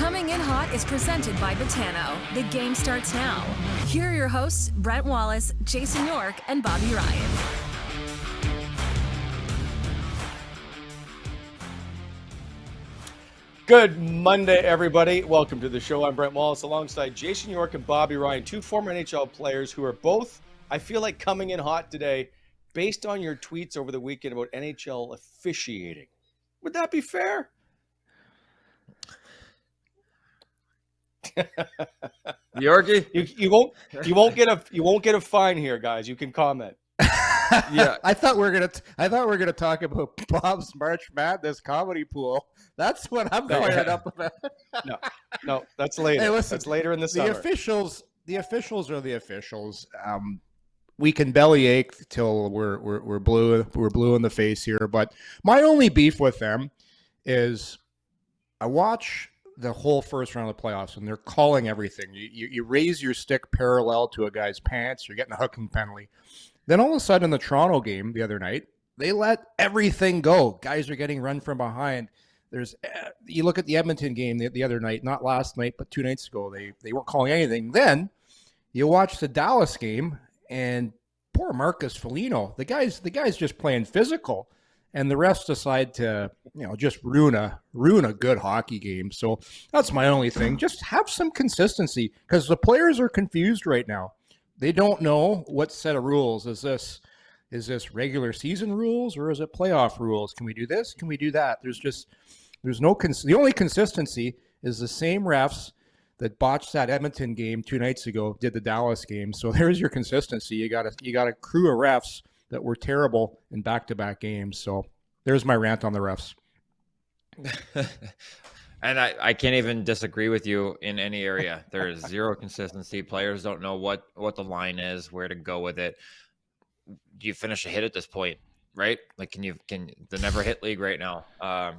Coming in Hot is presented by Betano. The game starts now. Here are your hosts, Brent Wallace, Jason York, and Bobby Ryan. Good Monday, everybody. Welcome to the show. I'm Brent Wallace alongside Jason York and Bobby Ryan, two former NHL players who are both, I feel like, coming in hot today based on your tweets over the weekend about NHL officiating. Would that be fair? Yorkie? You won't get a fine here, guys. You can comment. Yeah, I thought we were gonna talk about Bob's March Madness comedy pool. That's what I'm fired up about. No, that's later. Hey, listen, that's later in the summer. The officials are the officials. We can bellyache till we're blue in the face here. But my only beef with them is I watch the whole first round of the playoffs and they're calling everything. You raise your stick parallel to a guy's pants, you're getting a hooking penalty. Then all of a sudden in the Toronto game the other night, they let everything go. Guys are getting run from behind. You look at the Edmonton game the other night, not last night, but 2 nights ago, they weren't calling anything. Then you watch the Dallas game and poor Marcus Foligno, the guy's just playing physical, and the refs decide to, just ruin a good hockey game. So that's my only thing. Just have some consistency because the players are confused right now. They don't know what set of rules. Is this regular season rules or is it playoff rules? Can we do this? Can we do that? The only consistency is the same refs that botched that Edmonton game 2 nights ago did the Dallas game. So there's your consistency. You got a crew of refs that were terrible in back-to-back games. So there's my rant on the refs. And I can't even disagree with you in any area. There is zero consistency. Players don't know what the line is, where to go with it. Do you finish a hit at this point, right? Like, can the never hit league right now?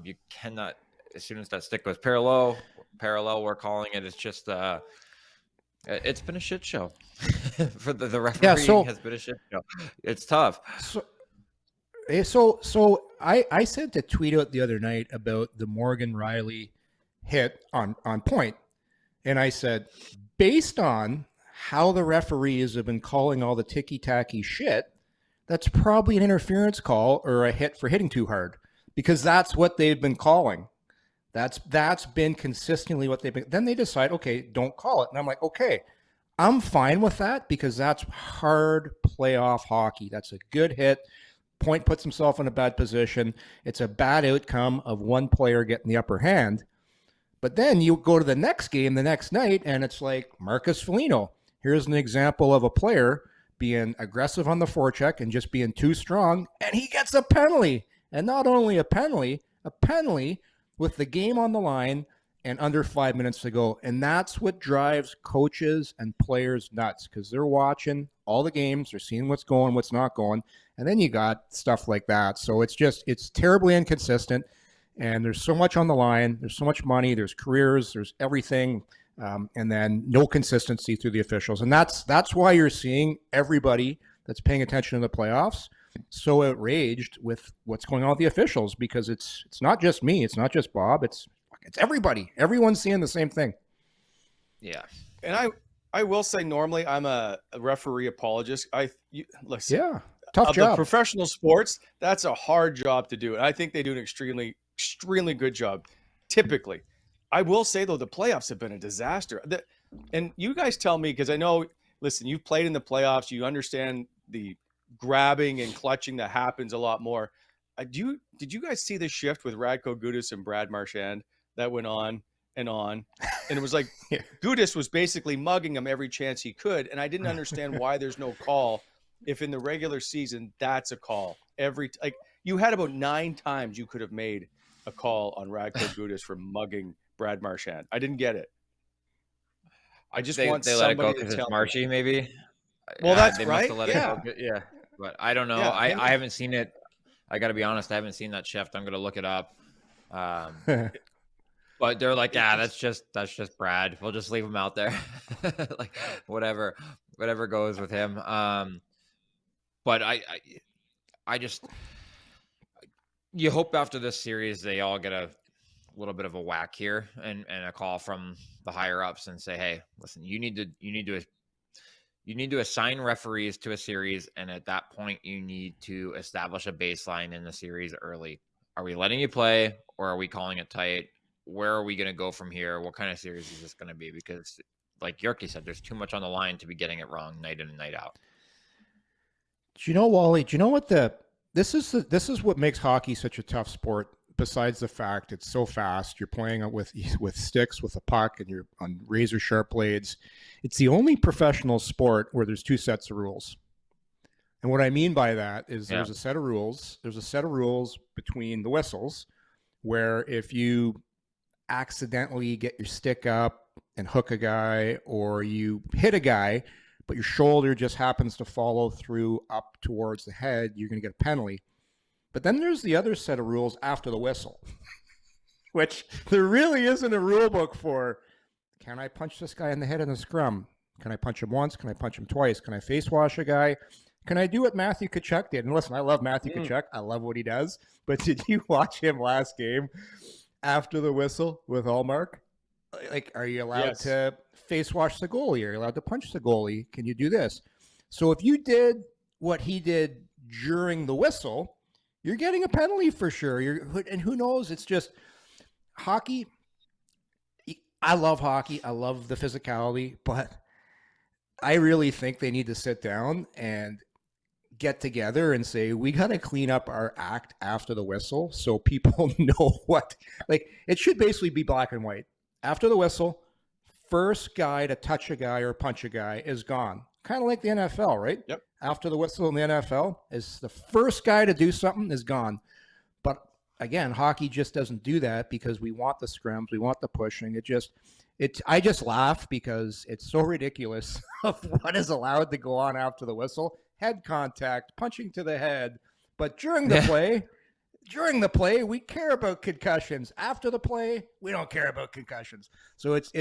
You cannot. As soon as that stick goes parallel, we're calling it. It's just it's been a shit show for the refereeing has been a shit show. It's tough. So I sent a tweet out the other night about the Morgan Riley hit on point. And I said, based on how the referees have been calling all the ticky-tacky shit, that's probably an interference call or a hit for hitting too hard because that's what they've been calling. That's been consistently what they've been. Then they decide, okay, don't call it. And I'm like, okay, I'm fine with that because that's hard playoff hockey. That's a good hit. Point puts himself in a bad position. It's a bad outcome of one player getting the upper hand. But then you go to the next game the next night, and it's like Marcus Foligno. Here's an example of a player being aggressive on the forecheck and just being too strong, and he gets a penalty. And not only a penalty with the game on the line and under 5 minutes to go. And that's what drives coaches and players nuts because they're watching all the games, they're seeing what's going, what's not going. And then you got stuff like that. So it's terribly inconsistent. And there's so much on the line. There's so much money. There's careers. There's everything. And then no consistency through the officials. And that's why you're seeing everybody that's paying attention to the playoffs so outraged with what's going on with the officials because it's not just me. It's not just Bob. It's everybody. Everyone's seeing the same thing. Yeah. And I will say normally I'm a referee apologist. Listen. Yeah. Tough job. The professional sports, that's a hard job to do. And I think they do an extremely good job, typically. I will say, though, the playoffs have been a disaster. And you guys tell me, because I know, listen, you've played in the playoffs. You understand the grabbing and clutching that happens a lot more. Did you guys see the shift with Radko Gudas and Brad Marchand that went on and on? And it was like Yeah. Gudas was basically mugging him every chance he could. And I didn't understand why there's no call. If in the regular season, that's a call. You had about 9 times you could have made a call on Radko Gudas for mugging Brad Marchand. I didn't get it. I just want they let it go somebody because to it's tell Marshy, me. maybe. Well, that's they right. Must have let Yeah. it go. Yeah, but I don't know. Yeah. I haven't seen it. I got to be honest. I haven't seen that shift. I'm gonna look it up. But they're like, that's just Brad. We'll just leave him out there. Like whatever goes with him. But I just, you hope after this series they all get a little bit of a whack here and a call from the higher ups and say, hey, listen, you need to assign referees to a series, and at that point, you need to establish a baseline in the series early. Are we letting you play, or are we calling it tight? Where are we going to go from here? What kind of series is this going to be? Because, like Yorkie said, there's too much on the line to be getting it wrong night in and night out. Do you know, Wally? Do you know what this is what makes hockey such a tough sport? Besides the fact it's so fast, you're playing with sticks, with a puck, and you're on razor sharp blades. It's the only professional sport where there's two sets of rules. And what I mean by that is there's a set of rules. There's a set of rules between the whistles where if you accidentally get your stick up and hook a guy, or you hit a guy, but your shoulder just happens to follow through up towards the head, you're going to get a penalty. But then there's the other set of rules after the whistle, which there really isn't a rule book for. Can I punch this guy in the head in a scrum? Can I punch him once? Can I punch him twice? Can I face wash a guy? Can I do what Matthew Tkachuk did? And listen, I love Matthew Tkachuk. I love what he does. But did you watch him last game after the whistle with Allmark? Like, are you allowed to face wash the goalie? Are you allowed to punch the goalie? Can you do this? So if you did what he did during the whistle, you're getting a penalty for sure. And who knows? It's just hockey. I love hockey. I love the physicality, but I really think they need to sit down and get together and say, we got to clean up our act after the whistle so people know what, like, it should basically be black and white. After the whistle, first guy to touch a guy or punch a guy is gone. Kind of like the NFL, right? Yep. After the whistle in the NFL, is the first guy to do something is gone. But again, hockey just doesn't do that because we want the scrums, we want the pushing. I just laugh because it's so ridiculous of what is allowed to go on after the whistle. Head contact, punching to the head. But during the play, we care about concussions. After the play, we don't care about concussions. So it's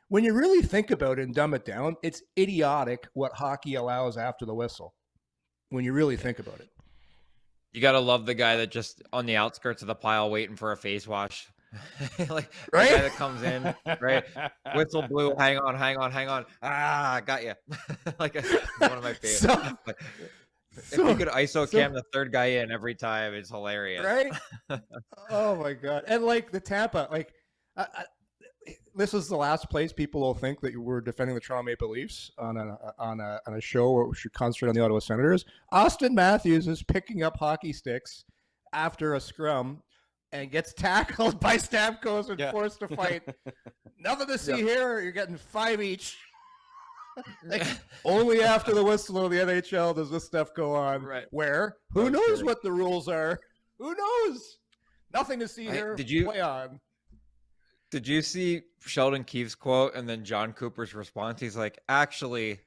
when you really think about it and dumb it down, it's idiotic what hockey allows after the whistle. When you really think about it. You got to love the guy that just on the outskirts of the pile waiting for a face wash. Like, right? The guy that comes in, right? Whistle blew. Hang on. Ah, got you. Like, one of my favorites. If you could ISO cam the third guy in every time, it's hilarious. Right? Oh my God. And like the Tampa, like this is the last place people will think that we're defending the Toronto Maple Leafs on a show where we should concentrate on the Ottawa Senators. Austin Matthews is picking up hockey sticks after a scrum and gets tackled by Stamkos and forced to fight. Nothing to see here. You're getting 5 each. Like, only after the whistle of the NHL does this stuff go on. Right. Where? Who knows what the rules are? Who knows? Nothing to see here. Play on. Did you see Sheldon Keefe's quote and then John Cooper's response? He's like, actually,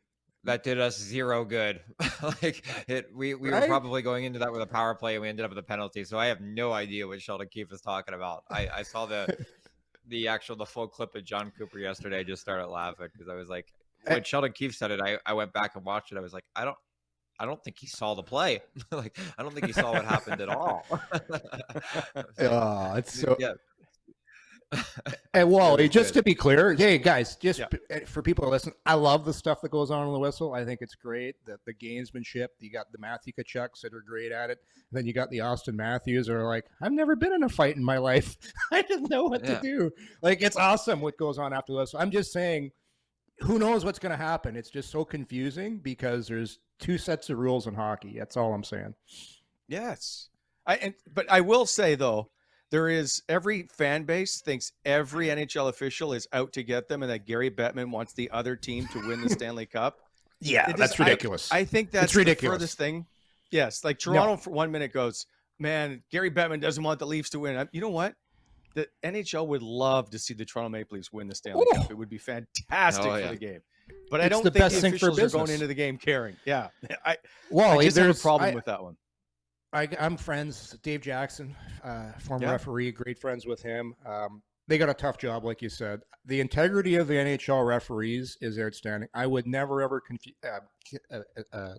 that did us zero good. We were probably going into that with a power play and we ended up with a penalty. So I have no idea what Sheldon Keefe is talking about. I saw the full clip of John Cooper yesterday. I just started laughing because I was like, when Sheldon Keefe said it, I went back and watched it. I was like, I don't think he saw the play. Like, I don't think he saw what happened at all. Oh, it's so. Yeah. And Wally, just to be clear, hey guys, for people who listen, I love the stuff that goes on the whistle. I think it's great. The gamesmanship. You got the Matthew Tkachuks that are great at it. And then you got the Austin Matthews that are like, I've never been in a fight in my life. I didn't know what to do. Like, it's awesome what goes on after the whistle. I'm just saying, who knows what's going to happen? It's just so confusing because there's two sets of rules in hockey. That's all I'm saying. Yes. But I will say, though, there is every fan base thinks every NHL official is out to get them and that Gary Bettman wants the other team to win the Stanley Cup. Yeah, that's ridiculous. I think that's ridiculous. The furthest thing. Yes, like Toronto for 1 minute goes, man, Gary Bettman doesn't want the Leafs to win. You know what? The NHL would love to see the Toronto Maple Leafs win the Stanley Cup. It would be fantastic for the game. But I don't think the officials are going into the game caring. Yeah. I just have a problem with that one. I'm friends. Dave Jackson, former referee, great friends with him. They got a tough job, like you said. The integrity of the NHL referees is outstanding. I would never ever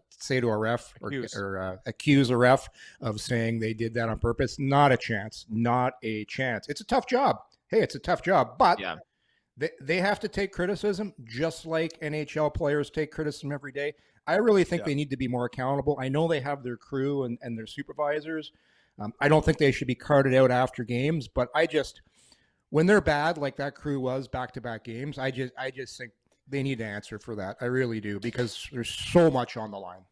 say to a ref or accuse a ref of saying they did that on purpose. Not a chance. Not a chance. It's a tough job. Hey, it's a tough job, but they have to take criticism just like NHL players take criticism every day. I really think they need to be more accountable. I know they have their crew and their supervisors. I don't think they should be carted out after games, but when they're bad, like that crew was back-to-back games, I just think they need to answer for that. I really do, because there's so much on the line.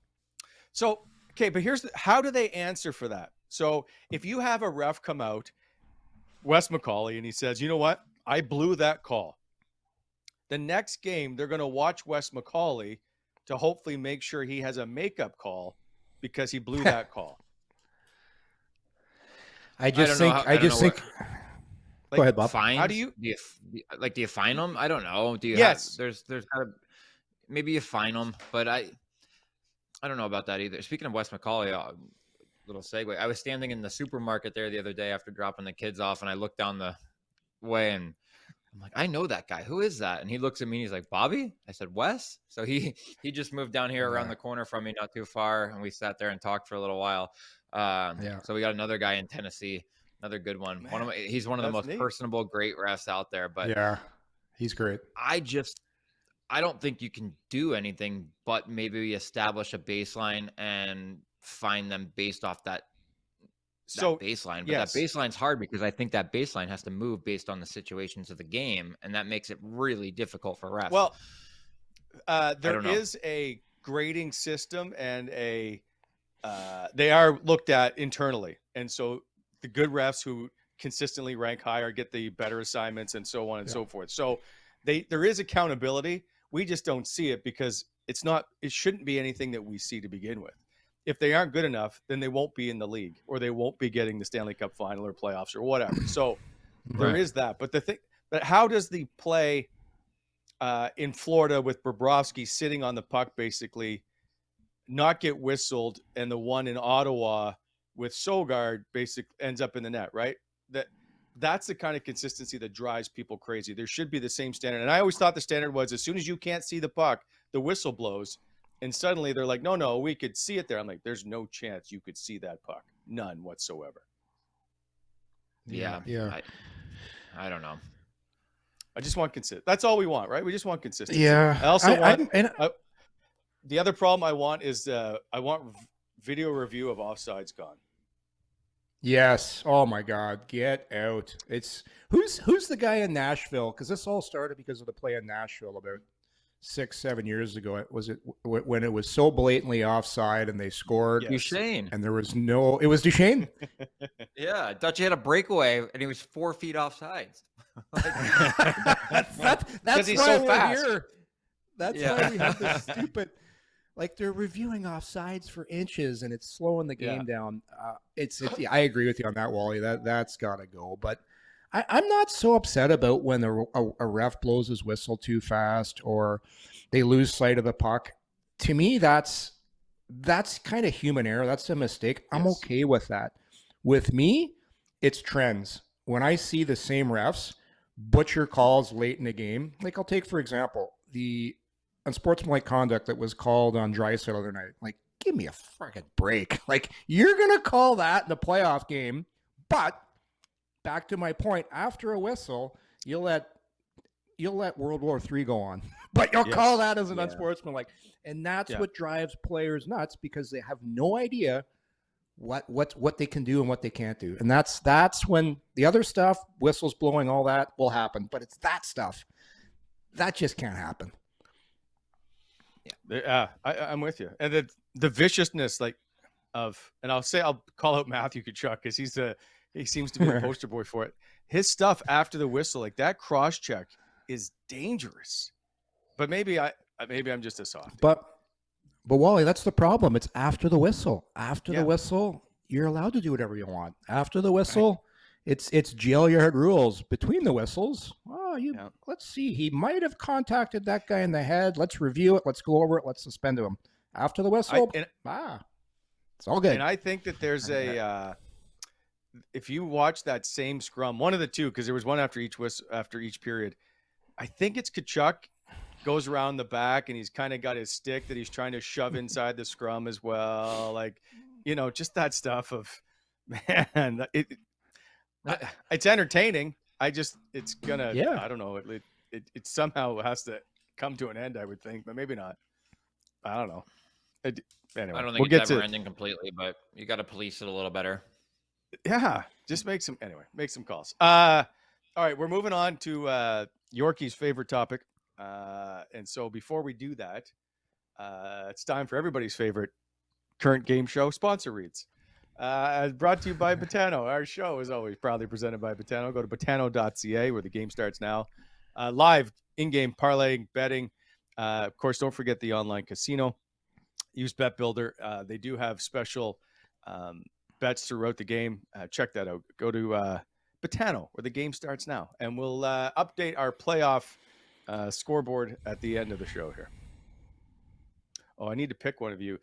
So, okay, but how do they answer for that? So if you have a ref come out, Wes McCauley, and he says, you know what? I blew that call. The next game, they're going to watch Wes McCauley to hopefully make sure he has a makeup call because he blew that call. I just think. Like, go ahead, Bob. Fines? How do you fine them? I don't know. Do you? Yes. There's maybe you fine them, but I don't know about that either. Speaking of Wes McCauley, little segue. I was standing in the supermarket there the other day after dropping the kids off, and I looked down the way, and I'm like, I know that guy. Who is that? And he looks at me, and he's like, Bobby? I said, Wes? So he just moved down here around the corner from me, not too far, and we sat there and talked for a little while. So we got another guy in Tennessee. Another good one. Man, he's one of the most personable, great refs out there. But yeah, he's great. I don't think you can do anything but maybe establish a baseline and find them based off that baseline. But that baseline's hard because I think that baseline has to move based on the situations of the game, and that makes it really difficult for refs. Well, there is a grading system, and they are looked at internally, and so the good refs who consistently rank higher get the better assignments and so on and so forth. So there is accountability. We just don't see it because it shouldn't be anything that we see to begin with. If they aren't good enough, then they won't be in the league, or they won't be getting the Stanley Cup final or playoffs or whatever. So there is that. But how does the play in Florida with Bobrovsky sitting on the puck basically not get whistled, and the one in Ottawa with Sogard ends up in the net, right? That's the kind of consistency that drives people crazy. There should be the same standard. And I always thought the standard was as soon as you can't see the puck, the whistle blows. And suddenly they're like, no, we could see it there. I'm like, there's no chance you could see that puck. None whatsoever. Yeah. I don't know. I just want consistency. That's all we want, right? We just want consistency. Yeah. I also want the other problem I want is I want video review of offsides gone. Yes. Oh my God. Get out. It's who's the guy in Nashville? Because this all started because of the play in Nashville about 6-7 years ago. Was it when it was so blatantly offside and they scored? Yes. Duchesne. And there was it was Duchesne? Yeah. I thought you had a breakaway and he was 4 feet offsides. That's he's why so we're fast. Here. That's why we have this stupid. Like they're reviewing offsides for inches, and it's slowing the game down. I agree with you on that, Wally. That's got to go. But I'm not so upset about when a ref blows his whistle too fast or they lose sight of the puck. To me, that's kind of human error. That's a mistake. I'm okay with that. With me, it's trends. When I see the same refs butcher calls late in the game, like I'll take for example the unsportsmanlike conduct that was called on Draisaitl the other night. Like, give me a freaking break. Like, you're going to call that in the playoff game, but back to my point, after a whistle, you'll let World War III go on. But you'll call that as an unsportsmanlike. And that's what drives players nuts because they have no idea what they can do and what they can't do. And that's when the other stuff, whistles blowing, all that will happen. But it's that stuff. That just can't happen. Yeah, I'm with you. And the viciousness, and I'll call out Matthew Tkachuk because he seems to be the poster boy for it. His stuff after the whistle, like that cross check, is dangerous. But maybe I'm just a softie. But Wally, that's the problem. It's after the whistle. After the whistle, you're allowed to do whatever you want. After the whistle, it's jail yard rules. Between the whistles, let's see. He might have contacted that guy in the head. Let's review it. Let's go over it. Let's suspend him. After the whistle, it's all good. And I think that there's if you watch that same scrum, one of the two, because there was one after each period, I think it's Tkachuk goes around the back and he's kind of got his stick that he's trying to shove inside the scrum as well. Like, just that stuff of, man, it's entertaining. It's gonna, Yeah. I don't know. It somehow has to come to an end, I would think, but maybe not. I don't know. Anyway, I don't think it's ever ending completely, but you got to police it a little better. Yeah, just make some calls. All right, we're moving on to Yorkie's favorite topic. And so before we do that, it's time for everybody's favorite current game show sponsor reads. Brought to you by Betano. Our show is always proudly presented by Betano. Go to betano.ca where the game starts now. Live in-game parlaying, betting. Of course, don't forget the online casino. Use Bet Builder. They do have special bets throughout the game. Check that out. Go to Betano where the game starts now. And we'll update our playoff scoreboard at the end of the show here. Oh, I need to pick one of you.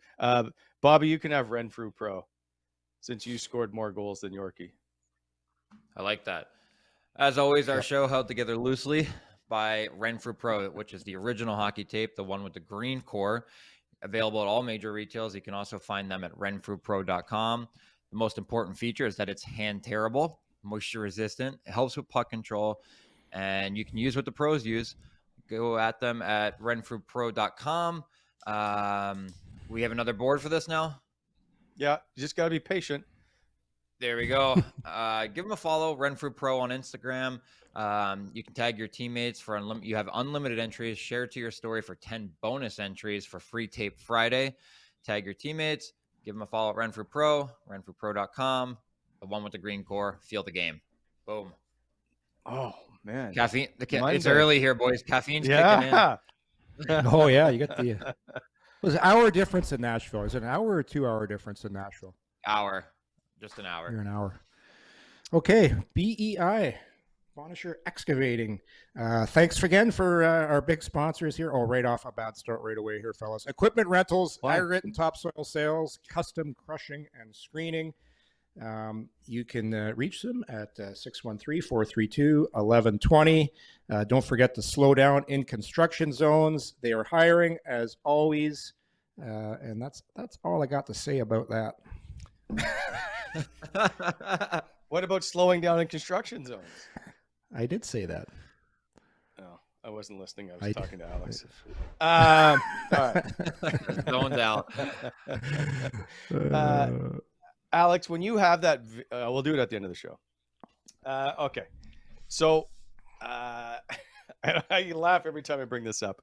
Bobby, you can have Renfrew Pro since you scored more goals than Yorkie. I like that. As always, our show held together loosely by Renfrew Pro, which is the original hockey tape, the one with the green core, available at all major retailers. You can also find them at renfrewpro.com. The most important feature is that it's hand tearable, moisture resistant. It helps with puck control, and you can use what the pros use. Go at them at renfrewpro.com. We have another board for this now. Yeah, you just got to be patient. There we go. Give them a follow, Renfrew Pro on Instagram. You can tag your teammates for you have unlimited entries. Share it to your story for 10 bonus entries for Free Tape Friday. Tag your teammates. Give them a follow at Renfrew Pro, renfrewpro.com. The one with the green core. Feel the game. Boom. Oh, man. Caffeine. It's early here, boys. Caffeine's kicking in. Oh, yeah. You got the... Was an hour difference in Nashville? Is it an hour or 2 hour difference in Nashville? Hour. Just an hour. You're an hour. Okay. BEI. Bonisher Excavating. Thanks again for our big sponsors here. Oh, right off a bad start right away here, fellas. Equipment rentals, aggregate and topsoil sales, custom crushing and screening. You can reach them at 613-432-1120. Don't forget to slow down in construction zones. They are hiring as always. And that's all I got to say about that. What about slowing down in construction zones? I did say that. Oh, I wasn't listening. I was talking to Alex. All right. Going down. Alex, when you have that, we'll do it at the end of the show. Okay. So I laugh every time I bring this up.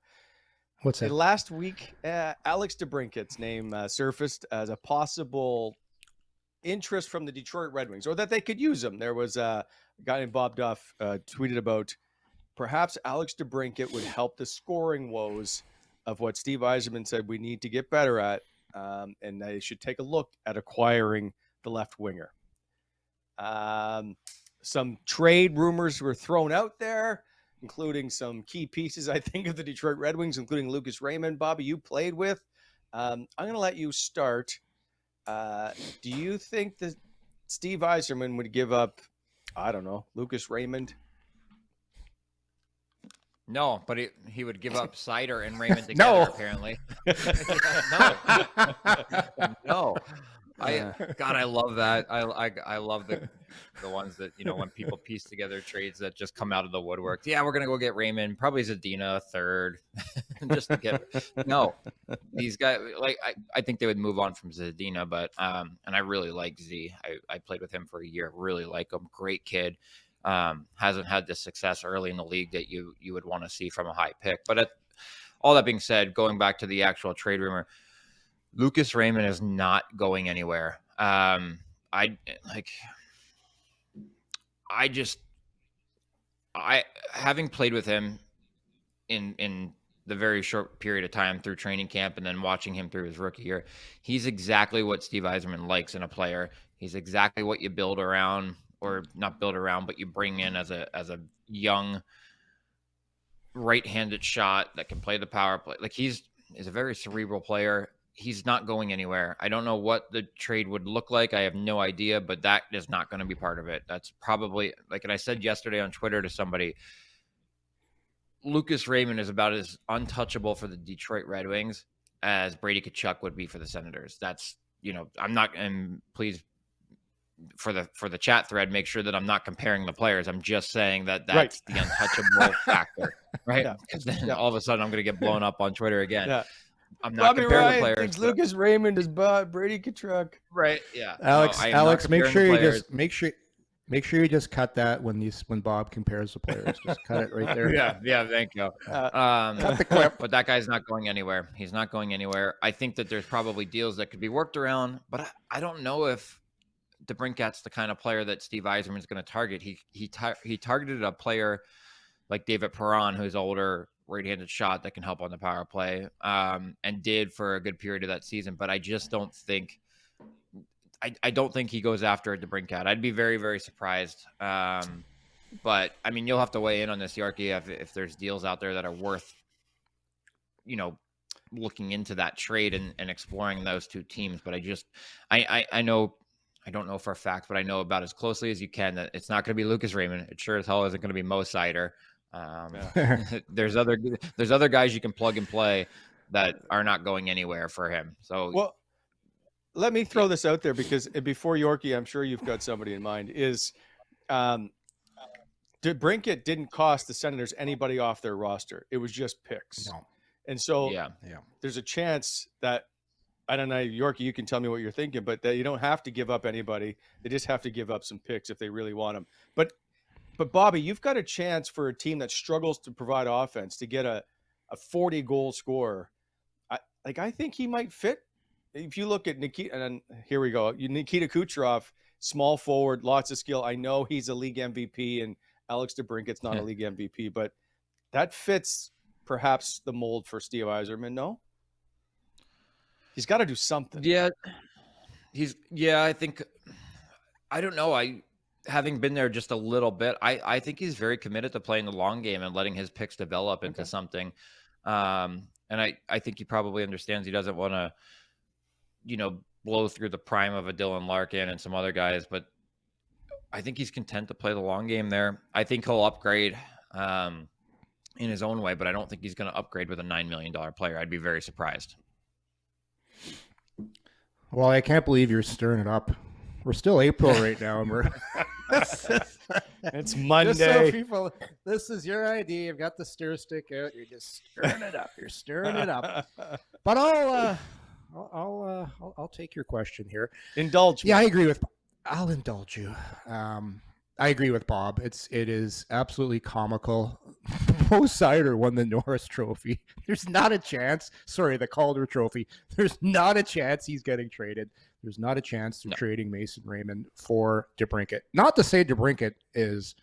What's that? Last week, Alex DeBrincat's name surfaced as a possible interest from the Detroit Red Wings, or that they could use him. There was a guy named Bob Duff tweeted about perhaps Alex DeBrincat would help the scoring woes of what Steve Yzerman said we need to get better at, and they should take a look at acquiring the left winger. Some trade rumors were thrown out there, including some key pieces, I think, of the Detroit Red Wings, including Lucas Raymond. Bobby, you played with. I'm going to let you start. Do you think that Steve Yzerman would give up, I don't know, Lucas Raymond? No, but he would give up Cider and Raymond together, apparently. No. God, I love that. I love the ones that, when people piece together trades that just come out of the woodwork. Yeah, we're gonna go get Raymond, probably Zadina third, just to get. No, these guys, I think they would move on from Zadina, but and I really like Z. I played with him for a year, really like him, great kid. Hasn't had the success early in the league that you would want to see from a high pick. But all that being said, going back to the actual trade rumor, Lucas Raymond is not going anywhere. Having played with him in the very short period of time through training camp and then watching him through his rookie year, he's exactly what Steve Yzerman likes in a player. He's exactly what you build around, or not build around, but you bring in as a young right-handed shot that can play the power play. Like he's a very cerebral player. he's not going anywhere. I don't know what the trade would look like. I have no idea, but that is not going to be part of it. That's probably and I said yesterday on Twitter to somebody, Lucas Raymond is about as untouchable for the Detroit Red Wings as Brady Tkachuk would be for the Senators. That's, I'm not, and please, for the chat thread, make sure that I'm not comparing the players. I'm just saying that that's the untouchable factor, right? Because then all of a sudden I'm going to get blown up on Twitter again. Yeah. I'm not comparing Ryan the players. Thinks Lucas Raymond is Brady Tkachuk. Right. Yeah. Alex, make sure you just cut that when Bob compares the players. Just cut it right there. Yeah. Thank you. Cut the clip. But that guy's not going anywhere. He's not going anywhere. I think that there's probably deals that could be worked around, but I don't know if DeBrincat's the kind of player that Steve Yzerman's going to target. He targeted a player like David Perron, who's older, right-handed shot that can help on the power play, and did for a good period of that season. But I just don't think I don't think he goes after DeBrincat. I'd be very, very surprised. But I mean, you'll have to weigh in on this, Yorkie, if there's deals out there that are worth, looking into that trade and exploring those two teams. But I know. I don't know for a fact, but I know about as closely as you can that it's not going to be Lucas Raymond. It sure as hell isn't going to be Mo Sider. There's other guys you can plug and play that are not going anywhere for him. So, well, let me throw this out there because before Yorkie, I'm sure you've got somebody in mind. Is DeBrincat didn't cost the Senators anybody off their roster. It was just picks. No. And so Yeah. there's a chance that, I don't know, Yorkie, you can tell me what you're thinking, but that you don't have to give up anybody. They just have to give up some picks if they really want them. But Bobby, you've got a chance for a team that struggles to provide offense to get a 40-goal scorer. I think he might fit. If you look at Nikita, and here we go, Nikita Kucherov, small forward, lots of skill. I know he's a league MVP, and Alex DeBrincat's not a league MVP, but that fits perhaps the mold for Steve Yzerman, no? He's got to do something. Yeah. I think, I don't know. Having been there just a little bit, I think he's very committed to playing the long game and letting his picks develop into something. And I think he probably understands he doesn't want to, blow through the prime of a Dylan Larkin and some other guys, but I think he's content to play the long game there. I think he'll upgrade in his own way, but I don't think he's going to upgrade with a $9 million player. I'd be very surprised. Well, I can't believe you're stirring it up. We're still April right now, and we're it's Monday. Just so people, this is your idea. You've got the stir stick out. You're just stirring it up. You're stirring it up. But I'll take your question here. Indulge me. Yeah, I'll indulge you. I agree with Bob. It is absolutely comical. Mo Sider won the Norris Trophy. There's not a chance. Sorry, the Calder Trophy. There's not a chance he's getting traded. There's not a chance they're trading Mason Raymond for DeBrincat. Not to say DeBrincat is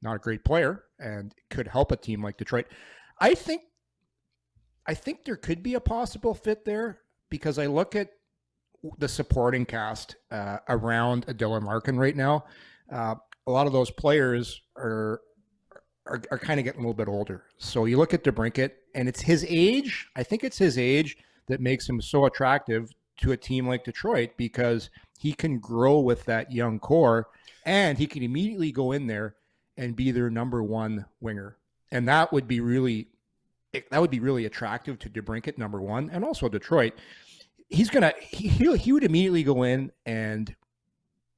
not a great player and could help a team like Detroit. I think there could be a possible fit there because I look at the supporting cast around a Dylan Larkin right now. A lot of those players are kind of getting a little bit older. So you look at DeBrincat, and it's his age. I think it's his age that makes him so attractive to a team like Detroit because he can grow with that young core, and he can immediately go in there and be their number one winger. And that would be really attractive to DeBrincat, number one, and also Detroit. He would immediately go in, and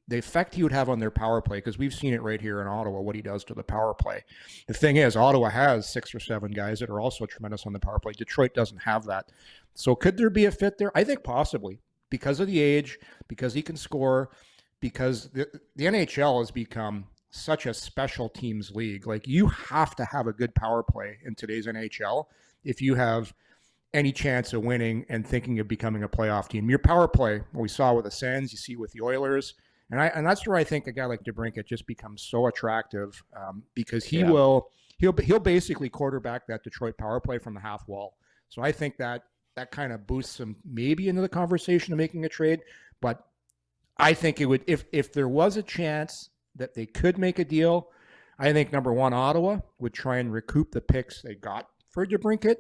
the effect he would have on their power play, because we've seen it right here in Ottawa, what he does to the power play. The thing is, Ottawa has 6 or 7 guys that are also tremendous on the power play. Detroit doesn't have that. So could there be a fit there? I think possibly, because of the age, because he can score, because the NHL has become such a special teams league. Like, you have to have a good power play in today's NHL if you have any chance of winning and thinking of becoming a playoff team. Your power play, what we saw with the Sens, you see with the Oilers, and that's where I think a guy like DeBrincat just becomes so attractive because he'll basically quarterback that Detroit power play from the half wall. So I think that kind of boosts him maybe into the conversation of making a trade. But I think it would, if there was a chance that they could make a deal, I think number one, Ottawa would try and recoup the picks they got for DeBrincat.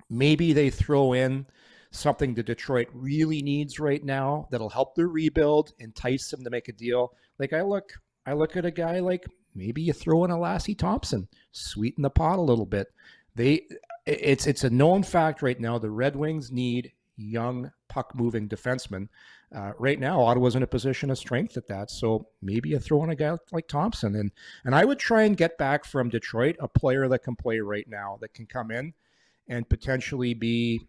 Maybe they throw in something that Detroit really needs right now that'll help their rebuild, entice them to make a deal. Like I look at a guy like maybe you throw in a Lassie Thompson, sweeten the pot a little bit. It's a known fact right now. The Red Wings need young puck-moving defensemen. Right now, Ottawa's in a position of strength at that. So maybe you throw in a guy like Thompson. And I would try and get back from Detroit a player that can play right now, that can come in and potentially be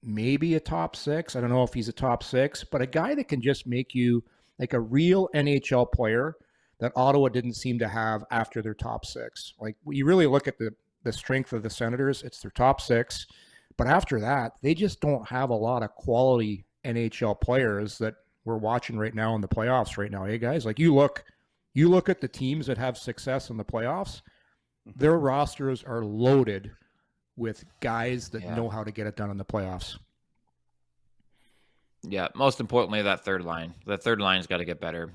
maybe a top 6. I don't know if he's a top 6, but a guy that can just make you like a real NHL player that Ottawa didn't seem to have after their top 6. Like, you really look at the strength of the Senators, it's their top 6. But after that, they just don't have a lot of quality NHL players that we're watching right now in the playoffs right now. Hey, guys, like you look at the teams that have success in the playoffs, their rosters are loaded with guys that know how to get it done in the playoffs. Yeah, most importantly, that third line. The third line's got to get better.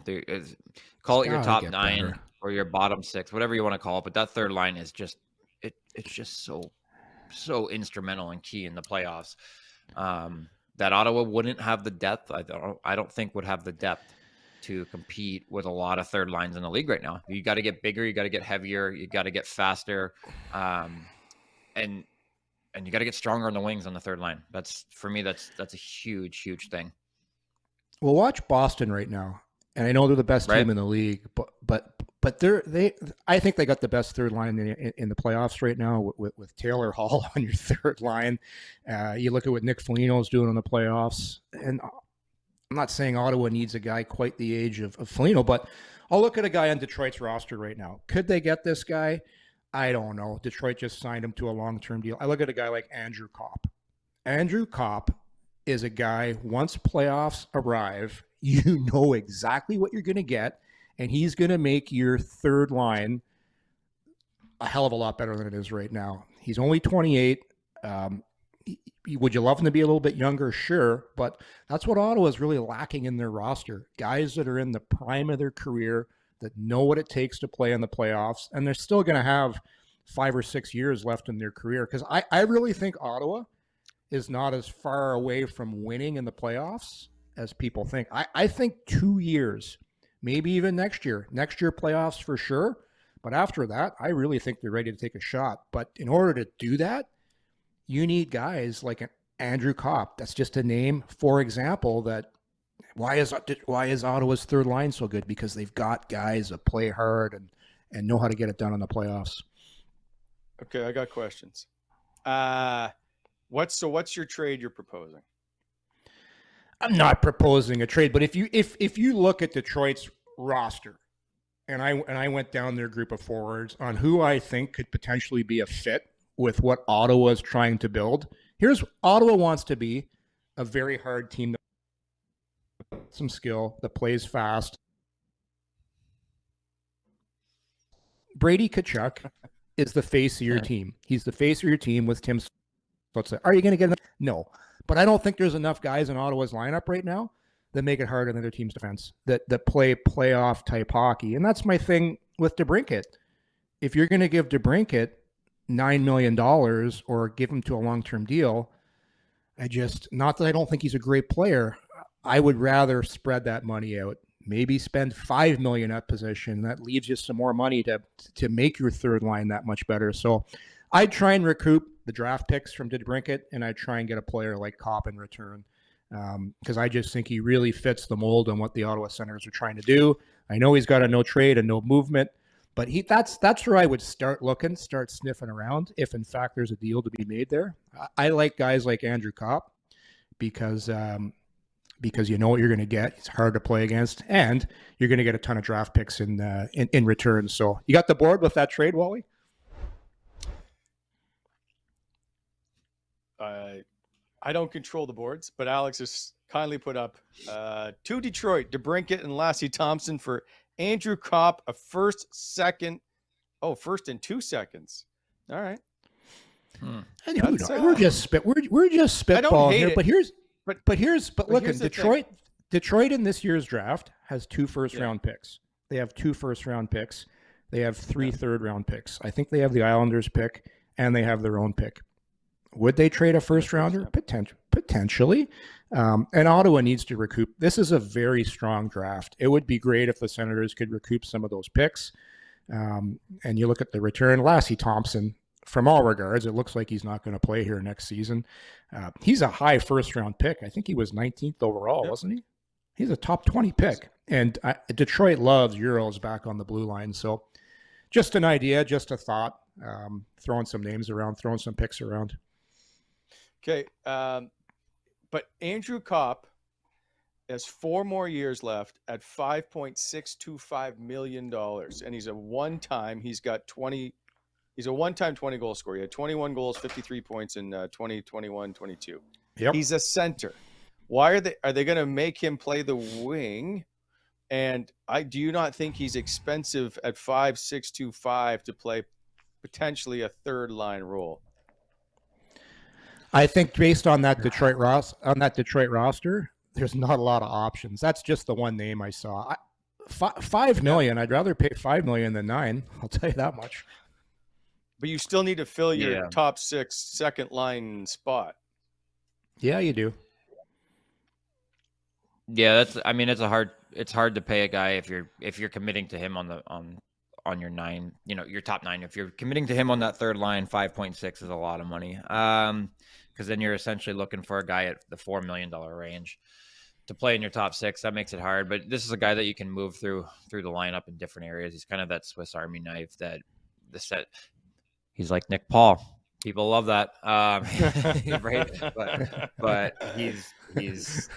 Call it your top 9 better, or your bottom 6, whatever you want to call it. But that third line is just it's just so instrumental and key in the playoffs. That Ottawa wouldn't have the depth. I don't think would have the depth to compete with a lot of third lines in the league right now. You got to get bigger. You got to get heavier. You got to get faster. And you got to get stronger on the wings on the third line. That's a huge thing. Well, watch Boston right now, and I know they're the best team in the league, but I think they got the best third line in the playoffs right now with Taylor Hall on your third line. You look at what Nick Foligno's doing in the playoffs, and I'm not saying Ottawa needs a guy quite the age of Foligno, but I'll look at a guy on Detroit's roster right now. Could they get this guy? I don't know. Detroit just signed him to a long-term deal. I look at a guy like Andrew Kopp. Andrew Kopp is a guy, once playoffs arrive, you know exactly what you're going to get, and he's going to make your third line a hell of a lot better than it is right now. He's only 28. Would you love him to be a little bit younger? Sure, but that's what Ottawa is really lacking in their roster. Guys that are in the prime of their career, that know what it takes to play in the playoffs, and they're still going to have 5 or 6 years left in their career. Because I really think Ottawa is not as far away from winning in the playoffs as people think. I think 2 years, maybe even next year playoffs for sure. But after that, I really think they're ready to take a shot. But in order to do that, you need guys like an Andrew Kopp. That's just a name, for example, that why is Ottawa's third line so good? Because they've got guys that play hard and know how to get it done in the playoffs. Okay, I got questions. What's your trade you're proposing? I'm not proposing a trade, but if you look at Detroit's roster, and I went down their group of forwards on who I think could potentially be a fit with what Ottawa is trying to build. Here's Ottawa wants to be a very hard team that some skill, that plays fast. Brady Tkachuk is the face of your team. He's the face of your team with Tim. Are you going to get him? No. But I don't think there's enough guys in Ottawa's lineup right now that make it hard on their team's defense, that play playoff type hockey. And that's my thing with DeBrincat. If you're going to give DeBrincat $9 million or give him to a long-term deal, not that I don't think he's a great player, I would rather spread that money out. Maybe spend $5 million at position. That leaves you some more money to make your third line that much better. So I'd try and recoup the draft picks from DeBrincat, and I'd try and get a player like Kopp in return, because I just think he really fits the mold on what the Ottawa Senators are trying to do. I know he's got a no trade and no movement, but that's where I would start sniffing around if in fact there's a deal to be made there. I like guys like Andrew Kopp because you know what you're going to get. It's hard to play against, and you're going to get a ton of draft picks in return. So you got the board with that trade, Wally? I don't control the boards, but Alex has kindly put up to Detroit, DeBrincat and Lassie Thompson for Andrew Kopp, a first and 2 seconds. All right. And who knows? We're just spitballing here. But look, Detroit in this year's draft has 2 first-round picks. They have 2 first-round picks. They have 3 third-round picks. I think they have the Islanders pick, and they have their own pick. Would they trade a first rounder? Potentially. And Ottawa needs to recoup. This is a very strong draft. It would be great if the Senators could recoup some of those picks. And you look at the return, Lassie Thompson, from all regards, it looks like he's not going to play here next season. He's a high first-round pick. I think he was 19th overall, wasn't he? He's a top 20 pick. And Detroit loves Euros back on the blue line. So just an idea, just a thought, throwing some names around, throwing some picks around. Okay. But Andrew Kopp has 4 more years left at $5.625 million. And he's a one-time 20-goal scorer. He had 21 goals, 53 points in 2021-22. Yep. He's a center. Why are they going to make him play the wing? And do you not think he's expensive at 5.625 to play potentially a third line role? I think based on that Detroit roster, there's not a lot of options. That's just the one name I saw. $5 million. I'd rather pay $5 million than $9 million. I'll tell you that much. But you still need to fill your top 6 second line spot. Yeah, you do. Yeah, it's hard to pay a guy if you're committing to him on your 9, your top 9. If you're committing to him on that third line, 5.6 is a lot of money. Because then you're essentially looking for a guy at the $4 million range to play in your top 6. That makes it hard. But this is a guy that you can move through the lineup in different areas. He's kind of that Swiss Army knife that he's like Nick Paul. People love that, right? But he's twist he's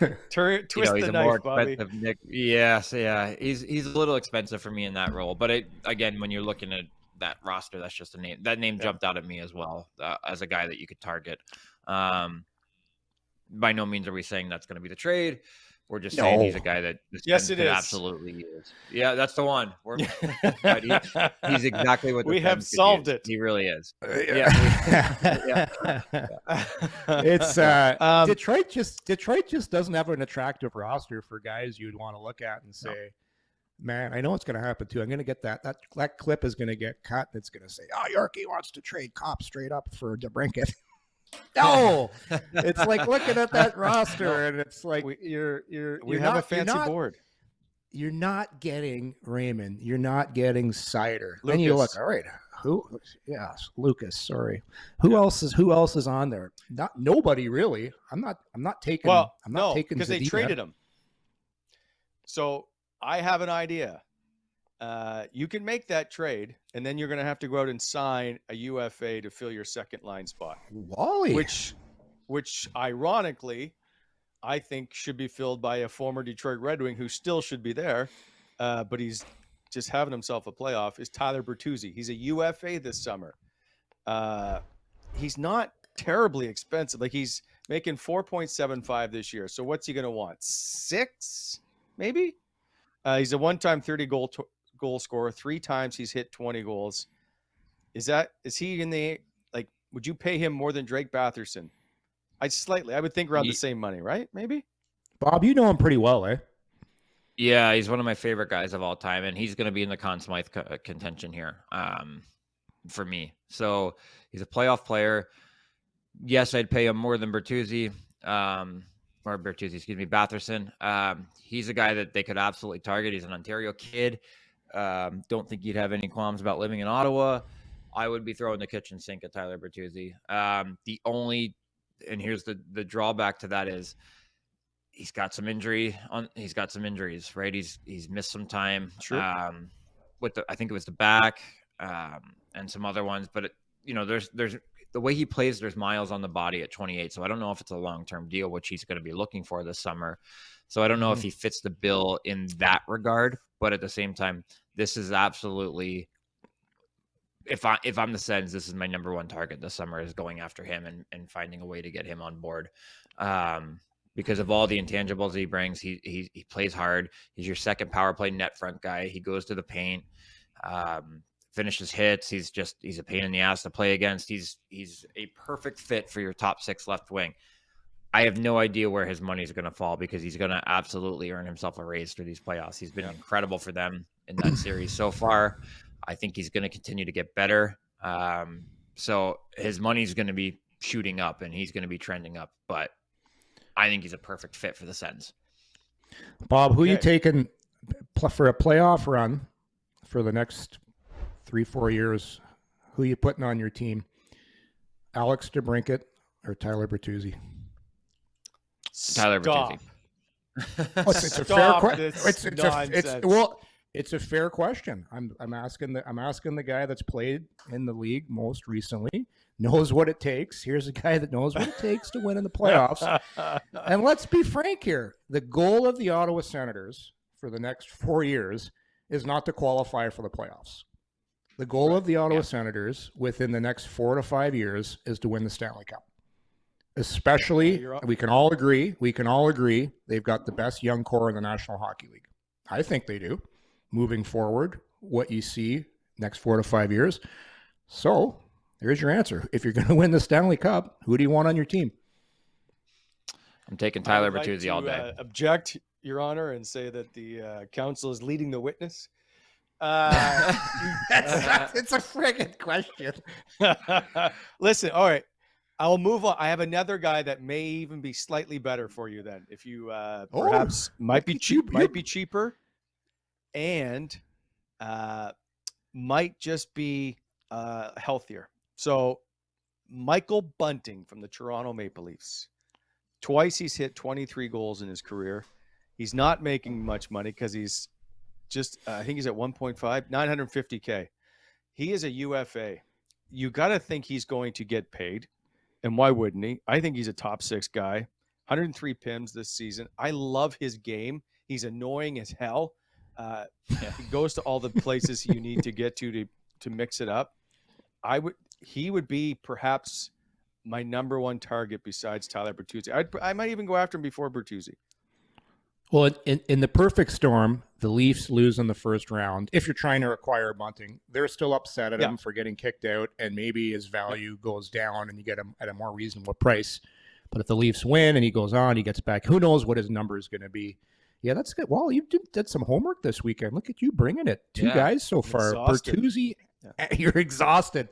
the a knife, more Bobby. expensive Nick. Yes, yeah, he's a little expensive for me in that role. But again, when you're looking at that roster, that's just a name. That name jumped out at me as well as a guy that you could target. By no means are we saying that's going to be the trade. We're just saying he's a guy that it is absolutely use. Yeah, that's the one. He's exactly what we have solved it. He really is. It's Detroit just doesn't have an attractive roster for guys you'd want to look at and say, man, I know what's going to happen too. I'm going to get that clip is going to get cut. And it's going to say, Yorkie wants to trade Kopp straight up for DeBrincat. No, it's like looking at that roster, and it's like we have a fancy board. You're not getting Raymond. You're not getting Sider. Lucas. Then you look, all right, who? Yes, Lucas. Sorry, who else is on there? Nobody really. I'm not taking. Well, I'm not taking because they traded him. So I have an idea. You can make that trade, and then you're going to have to go out and sign a UFA to fill your second line spot. Wally, which ironically, I think should be filled by a former Detroit Red Wing who still should be there, but he's just having himself a playoff. Is Tyler Bertuzzi? He's a UFA this summer. He's not terribly expensive. Like he's making 4.75 this year. So what's he going to want? 6, maybe? He's a one-time 30-goal scorer. 3 times he's hit 20 goals. Is he in the would you pay him more than Drake Batherson? I would think around the same money, right? Maybe. Bob, you know him pretty well, eh? Yeah, he's one of my favorite guys of all time, and he's going to be in the Conn Smythe contention here for me. So he's a playoff player. Yes, I'd pay him more than Batherson. He's a guy that they could absolutely target. He's an Ontario kid. Don't think you'd have any qualms about living in Ottawa. I would be throwing the kitchen sink at Tyler Bertuzzi. And here's the drawback to that is he's got some injuries, right? He's missed some time. Sure. I think it was the back and some other ones, but there's the way he plays, there's miles on the body at 28. So I don't know if it's a long-term deal, which he's going to be looking for this summer. So I don't know if he fits the bill in that regard, but at the same time, this is absolutely, if I'm the Sens, this is my number one target this summer, is going after him and finding a way to get him on board. Because of all the intangibles he brings, he plays hard. He's your second power play net front guy. He goes to the paint, finishes hits. He's a pain in the ass to play against. He's a perfect fit for your top 6 left wing. I have no idea where his money is going to fall because he's going to absolutely earn himself a raise through these playoffs. He's been incredible for them in that series so far. I think he's going to continue to get better. So his money is going to be shooting up and he's going to be trending up. But I think he's a perfect fit for the Sens. Bob, who you taking for a playoff run for the next 3-4 years? Who you putting on your team? Alex DeBrincat or Tyler Bertuzzi? Tyler Bertuzzi. It's a fair question. It's a fair question. I'm asking the guy that's played in the league most recently, knows what it takes. Here's a guy that knows what it takes to win in the playoffs. And let's be frank here. The goal of the Ottawa Senators for the next 4 years is not to qualify for the playoffs. The goal of the Ottawa Senators within the next 4 to 5 years is to win the Stanley Cup. Especially, we can all agree, they've got the best young core in the National Hockey League. I think they do. Moving forward, what you see next 4 to 5 years. So, there's your answer. If you're going to win the Stanley Cup, who do you want on your team? I'm taking Tyler Bertuzzi all day. Object, Your Honor, and say that the council is leading the witness. It's a friggin' question. Listen, all right. I'll move on. I have another guy that may even be slightly better for you then. If you perhaps might be cheaper and might just be healthier. So Michael Bunting from the Toronto Maple Leafs. Twice he's hit 23 goals in his career. He's not making much money because he's just, I think he's at 1.5, $950K. He is a UFA. You got to think he's going to get paid. And why wouldn't he? I think he's a top 6 guy. 103 PIMs this season. I love his game. He's annoying as hell. He goes to all the places you need to get to mix it up. He would be perhaps my number one target besides Tyler Bertuzzi. I might even go after him before Bertuzzi. Well, in the perfect storm, the Leafs lose in the first round. If you're trying to acquire Bunting, they're still upset at him for getting kicked out, and maybe his value goes down and you get him at a more reasonable price. But if the Leafs win and he goes on, he gets back, who knows what his number is going to be. Yeah, that's good. Well, you did some homework this weekend. Look at you bringing it. 2 guys so far. Bertuzzi, you're exhausted.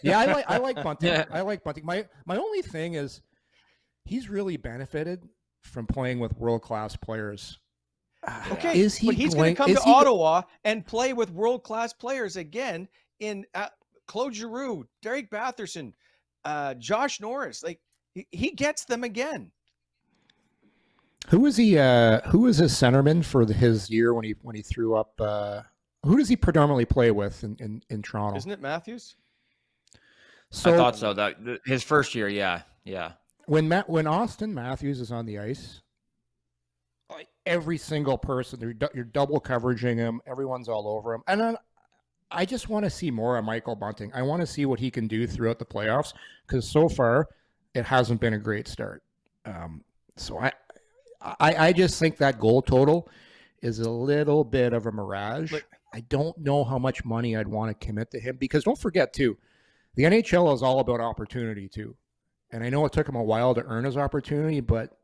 Yeah, I like Bunting. Yeah. I like Bunting. My only thing is he's really benefited from playing with world-class players. Okay, but he's going to come to Ottawa and play with world-class players again in Claude Giroux, Derek Batherson, Josh Norris. Like he gets them again. Who was he? Who was his centerman for his year when he threw up? Who does he predominantly play with in Toronto? Isn't it Matthews? So I thought so. That his first year, yeah. When Austin Matthews is on the ice, like every single person, you're double coveraging him. Everyone's all over him, and I just want to see more of Michael Bunting. I want to see what he can do throughout the playoffs because so far it hasn't been a great start. So I just think that goal total is a little bit of a mirage. I don't know how much money I'd want to commit to him because don't forget too, the NHL is all about opportunity too. And I know it took him a while to earn his opportunity, but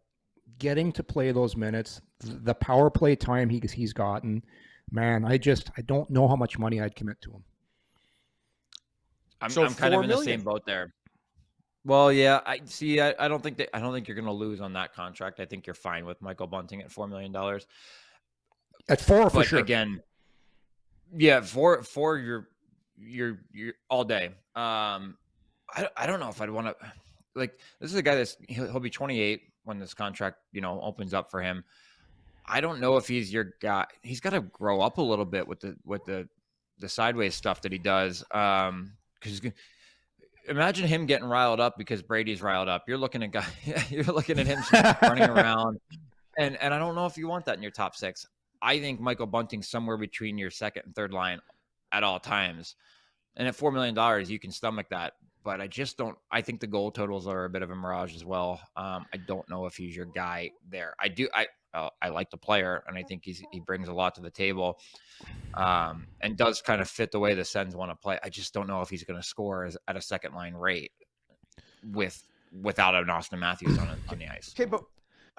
getting to play those minutes, the power play time he's gotten, man, I don't know how much money I'd commit to him. I'm kind of in the same boat there. Well, yeah, I don't think you're going to lose on that contract. I think you're fine with Michael Bunting at $4 million. At 4 for sure. Again, yeah, for you're all day. I don't know if I'd want to. Like, this is a guy he'll be 28 when this contract, opens up for him. I don't know if he's your guy. He's got to grow up a little bit with the sideways stuff that he does. Because imagine him getting riled up because Brady's riled up. You're looking at him running around, and I don't know if you want that in your top 6. I think Michael Bunting's somewhere between your second and third line at all times, and at $4 million, you can stomach that. But I just don't. I think the goal totals are a bit of a mirage as well. I don't know if he's your guy there. I like the player, and I think he brings a lot to the table, and does kind of fit the way the Sens want to play. I just don't know if he's going to score at a second line rate without an Austin Matthews on the ice.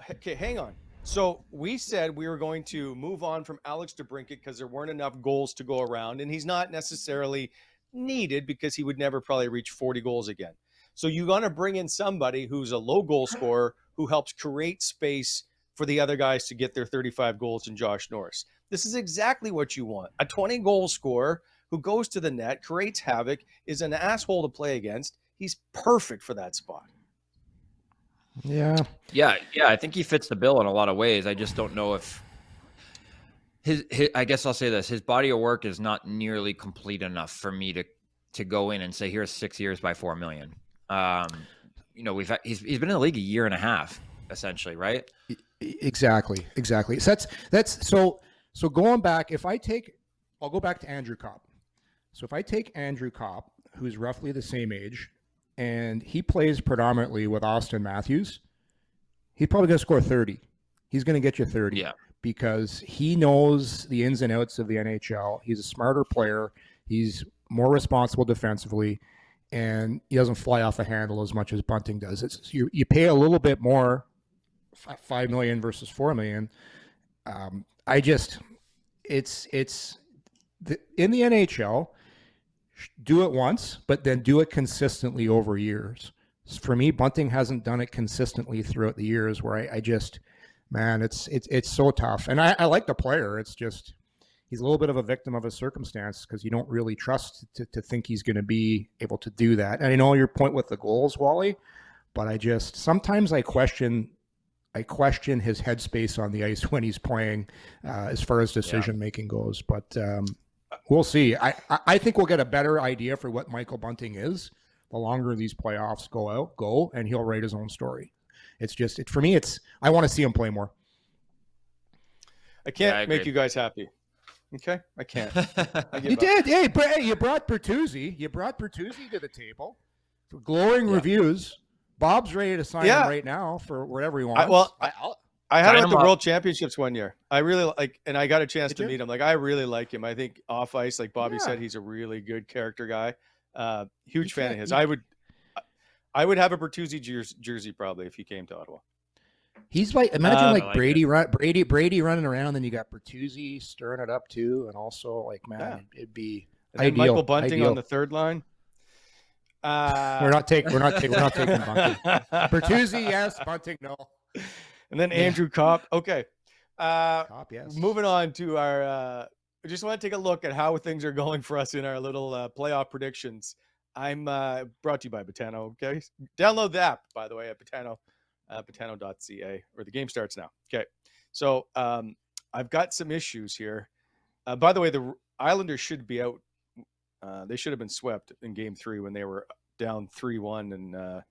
Okay, hang on. So we said we were going to move on from Alex DeBrincat because there weren't enough goals to go around, and he's not necessarily needed because he would never probably reach 40 goals again. So you got to bring in somebody who's a low goal scorer who helps create space for the other guys to get their 35 goals in Josh Norris. This is exactly what you want. A 20-goal scorer who goes to the net, creates havoc, is an asshole to play against. He's perfect for that spot. Yeah. I think he fits the bill in a lot of ways. I just don't know if his I guess I'll say this: his body of work is not nearly complete enough for me to go in and say, here's 6 years by $4 million. He's been in the league a year and a half, essentially, right? Exactly. So that's so going back. I'll go back to Andrew Kopp. So if I take Andrew Kopp, who's roughly the same age, and he plays predominantly with Austin Matthews, he's probably going to score 30. He's going to get you 30 because he knows the ins and outs of the NHL. He's a smarter player. He's more responsible defensively, and he doesn't fly off the handle as much as Bunting does. You pay a little bit more, $5 million versus $4 million. In the NHL, do it once, but then do it consistently over years. For me, Bunting hasn't done it consistently throughout the years where it's so tough. And I like the player. It's just, he's a little bit of a victim of his circumstance because you don't really trust to think he's going to be able to do that. And I know your point with the goals, Wally, but sometimes I question his headspace on the ice when he's playing as far as decision-making goes. But we'll see. I think we'll get a better idea for what Michael Bunting is the longer these playoffs go, and he'll write his own story. For me, I want to see him play more. I can't make you guys happy. Okay? I can't. You did. Hey, you brought Bertuzzi. You brought Bertuzzi to the table for glowing reviews. Bob's ready to sign him right now for whatever he wants. I had him at the World Championships one year. I really and I got a chance to meet him. Like, I really like him. I think off ice, like Bobby said, he's a really good character guy. Huge fan of his. I would have a Bertuzzi jersey probably if he came to Ottawa. He's like, imagine Brady running around, and you got Bertuzzi stirring it up too, and also it'd be ideal. Michael Bunting on the third line. We're not taking Bunting. Bertuzzi, yes. Bunting, no. And then Andrew Kopp. Okay. Kopp, yes. Moving on to our I just want to take a look at how things are going for us in our little playoff predictions. I'm brought to you by Betano. Okay. Download the app, by the way, at betano.ca, or the game starts now. Okay. So I've got some issues here. By the way, the Islanders should be out. They should have been swept in Game 3 when they were down 3-1 and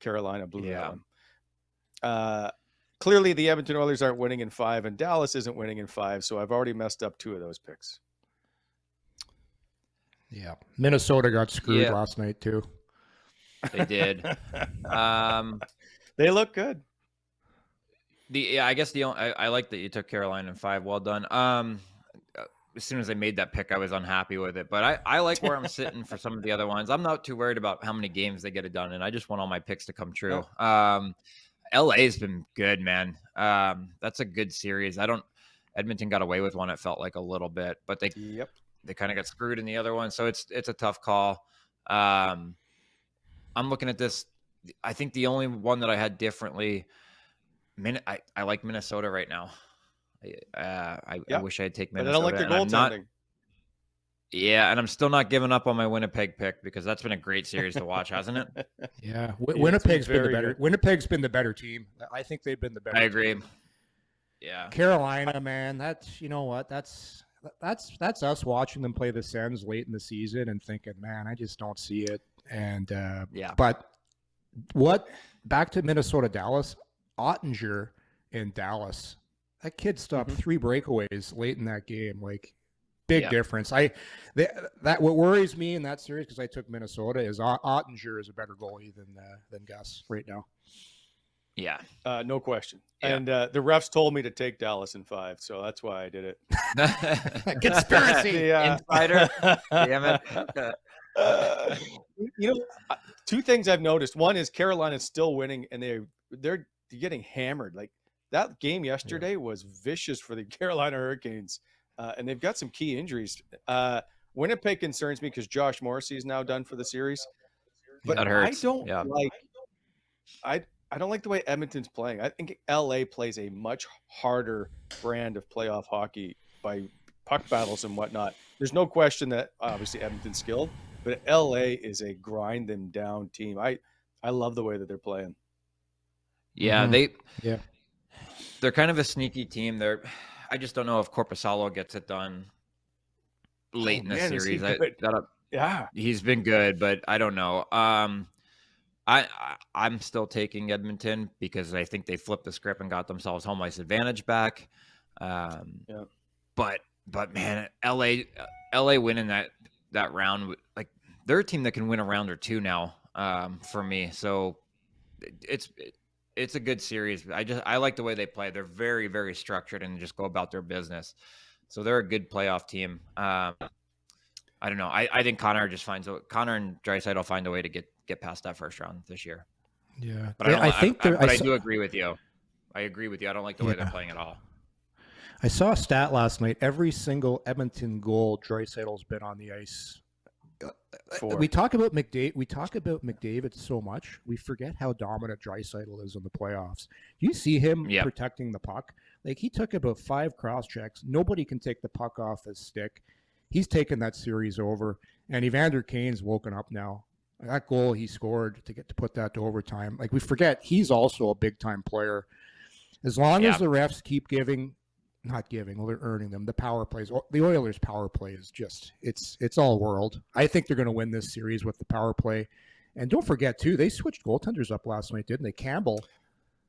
Carolina blew that one. Clearly, the Edmonton Oilers aren't winning in 5, and Dallas isn't winning in 5, so I've already messed up 2 of those picks. Yeah. Minnesota got screwed last night, too. They did. They look good. I guess I like that you took Carolina in 5. Well done. As soon as I made that pick, I was unhappy with it. But I like where I'm sitting for some of the other ones. I'm not too worried about how many games they get it done, and I just want all my picks to come true. LA's been good, man. That's a good series. Edmonton got away with one, it felt like, a little bit, but they kind of got screwed in the other one. So it's a tough call. I'm looking at this. I think the only one that I had differently, I like Minnesota right now. I wish I had taken Minnesota. But I don't like their goaltending. Yeah, and I'm still not giving up on my Winnipeg pick because that's been a great series to watch, hasn't it? Yeah, Winnipeg's been the better. Winnipeg's been the better team. I think they've been the better. I agree. Team. Yeah, Carolina, man, that's us watching them play the Sens late in the season and thinking, man, I just don't see it. And but back to Minnesota, Dallas, Ottinger in Dallas. That kid stopped 3 breakaways late in that game. Like, big difference. What worries me in that series, because I took Minnesota, is Ottinger is a better goalie than Gus right now. Yeah, no question. Yeah. And the refs told me to take Dallas in 5, so that's why I did it. Conspiracy insider. Damn it. 2 things I've noticed. One is Carolina's still winning, and they're getting hammered. Like, that game yesterday was vicious for the Carolina Hurricanes. And they've got some key injuries. Winnipeg concerns me because Josh Morrissey is now done for the series. But That hurts. I don't Yeah. like I don't like the way Edmonton's playing. I think LA plays a much harder brand of playoff hockey by puck battles and whatnot. There's no question that obviously Edmonton's skilled, but LA is a grind them down team. I love the way that they're playing. Yeah, Yeah. they're kind of a sneaky team. I just don't know if Korpisalo gets it done late in the man, is he series. good? Yeah. He's been good, but I don't know. I'm still taking Edmonton because I think they flipped the script and got themselves home ice advantage back. Yeah. But man, LA winning that round, like they're a team that can win a round or two now. For me, so it's a good series. I like the way they play. They're very, very structured and just go about their business. So they're a good playoff team. I don't know. I think Connor and Draisaitl find a way to get past that first round this year. Yeah. But I do agree with you. I agree with you. I don't like the way they're playing at all. I saw a stat last night. Every single Edmonton goal Draisaitl's been on the ice. We talk about McDavid so much. We forget how dominant Draisaitl is in the playoffs. You see him protecting the puck. Like, he took about 5 cross checks. Nobody can take the puck off his stick. He's taken that series over. And Evander Kane's woken up now. That goal he scored to put that to overtime. Like, we forget he's also a big time player. As long as the refs keep earning them. The power plays. The Oilers' power play is just it's all world. I think they're going to win this series with the power play. And don't forget too, they switched goaltenders up last night, didn't they? Campbell.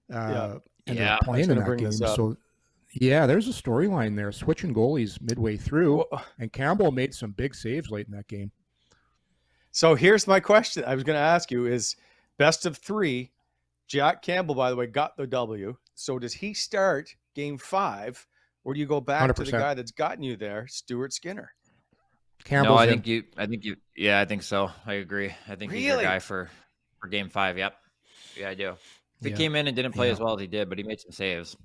Ended up playing in that game. So there's a storyline there. Switching goalies midway through, and Campbell made some big saves late in that game. So here's my question. I was going to ask you: is best of 3? Jack Campbell, by the way, got the W. So does he start Game 5? Or do you go back 100%. To the guy that's gotten you there, Stuart Skinner? No, I think you. Yeah, I think so. I agree. I think he's your guy for Game 5. Yep. Yeah, I do. He came in and didn't play as well as he did, but he made some saves.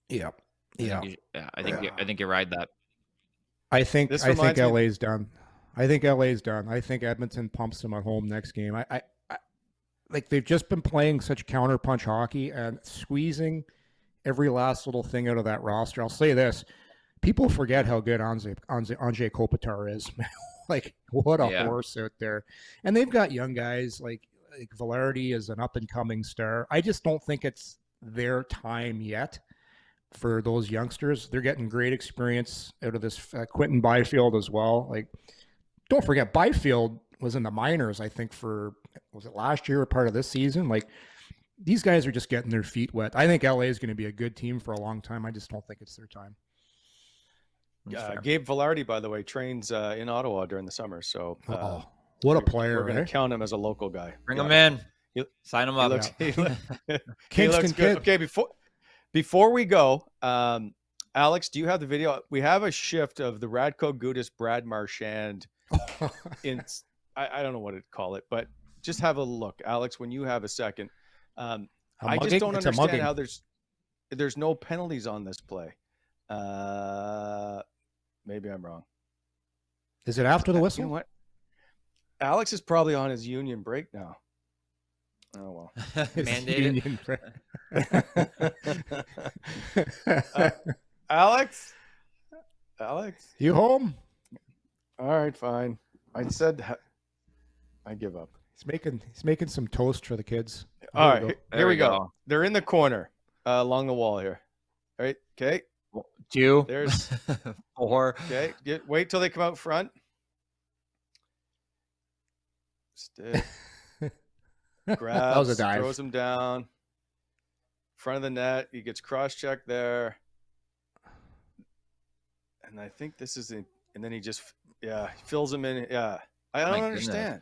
Yeah. I think you ride that. I think LA's done. I think Edmonton pumps them at home next game. I like they've just been playing such counterpunch hockey and squeezing every last little thing out of that roster. I'll say this. People forget how good Anze Kopitar is. Like, what a horse out there. And they've got young guys like Velarde is an up-and-coming star. I just don't think it's their time yet for those youngsters. They're getting great experience out of this Quentin Byfield as well. Like, don't forget, Byfield was in the minors, I think, was it last year or part of this season? Like, these guys are just getting their feet wet. I think LA is going to be a good team for a long time. I just don't think it's their time. Gabe Velarde, by the way, trains in Ottawa during the summer. So what a player. We're going to count him as a local guy. Bring him in. Sign him up. He looks good. Okay, before we go, Alex, do you have the video? We have a shift of the Radko Gudas, Brad Marchand. I don't know what to call it, but just have a look. Alex, when you have a second. I just don't understand how there's no penalties on this play. Maybe I'm wrong. Is it after the whistle? You know what? Alex is probably on his union break now. Oh, well. Mandated. Alex? You home? All right, fine. I said I give up. He's making some toast for the kids. All right, here we go. They're in the corner along the wall here. All right, okay. 2. There's 4. Okay, wait till they come out front. Stick. Grabs, that was a dive. Throws him down. Front of the net. He gets cross-checked there. And I think this is it. And then he just, fills him in. Yeah. I don't understand.